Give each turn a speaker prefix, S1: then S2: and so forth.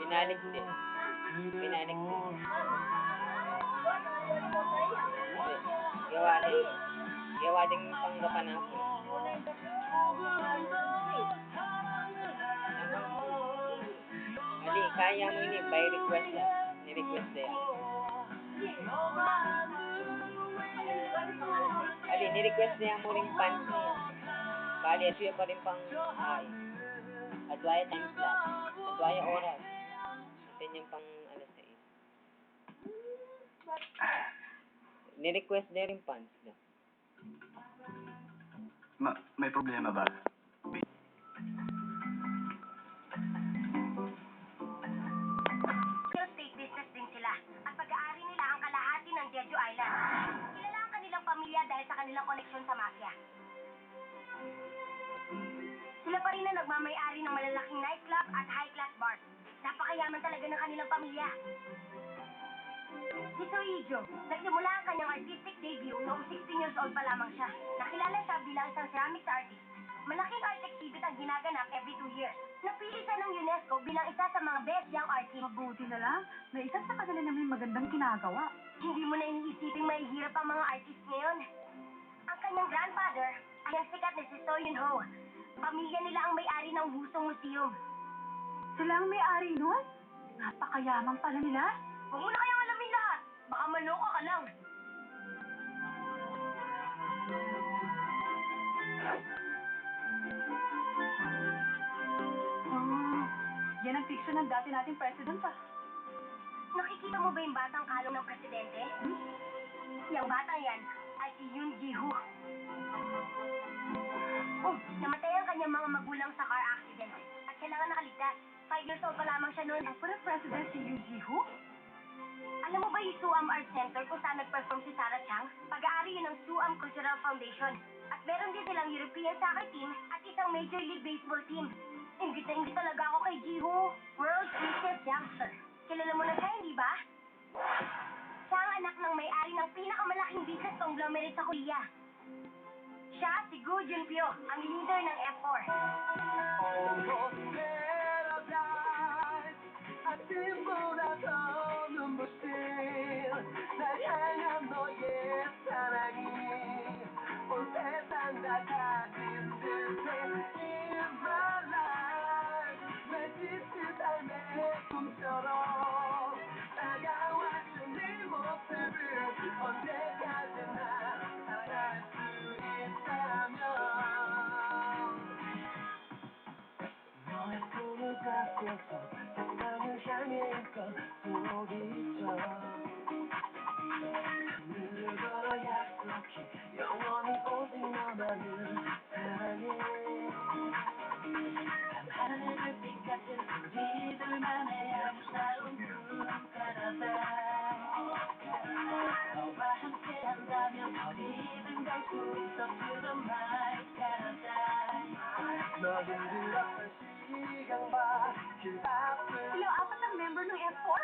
S1: Binalik din. Binalik din. Gawa din panggapan ako. Ali, kaya mo ini by request na. Ni-request na yan. Ali, ni-request na yan mo rin pants niya. Bali, ito pa rin pang adwaya times lang. Adwaya oras. Ito yung pang alas 6. Ni-request na rin pants na.
S2: May problema ba?
S3: State business din sila at pag-aari nila ang kalahati ng Jeju Island. Kilala ang kanilang pamilya dahil sa kanilang koneksyon sa mafia. Sila pa rin ang nagmamay-ari ng malalaking nightclub at high-class bars. Napakayaman talaga ng kanilang pamilya. Si Soijo, nagsimula ang kanyang artistic debut noong 16 years old pa lamang siya. Nakilala siya bilang isang ceramics artist. Malaking art exhibit ang ginaganap every 2 years. Napili siya ng UNESCO bilang isa sa mga best young artists.
S4: Mabuti na lang, may isa sa kanila na may magandang ginagawa.
S3: Hindi mo na iniisiping mahihirap ang mga artist ngayon. Ang kanyang grandfather ay ang sikat na si So Yun-ho. Pamilya nila ang may-ari ng Husong Museum.
S4: Sila ang may-ari nun? Napakayaman pala nila.
S3: Huwag mo na kayang alamin lahat. Baka maloka ka lang.
S4: Yan ang picture ng dati nating president
S3: Nakikita mo ba yung batang kalong ng presidente? Yung batang yan ay si Yoon Ji-hoo. Namatay ang kanyang mga magulang sa car accident at kailangan nakaligtas. 5 years old pa lamang siya noon.
S4: Ang president si Yoon Ji-hoo?
S3: Alam mo ba yung Suam Art Center kung saan nag-perform si Sarah Chang? Pag-aari yun ng Suam Cultural Foundation. At meron din silang European soccer team at isang Major League Baseball team. Ingit na ingit talaga ako kay Ji-hoo. World's greatest youngster. Kilala mo na siya, hindi ba? Siya ang anak ng may-ari ng pinakamalaking business conglomerate sa Korea. Siya si Go Junpyo, ang leader ng F4. Sila 4 ang member ng F4?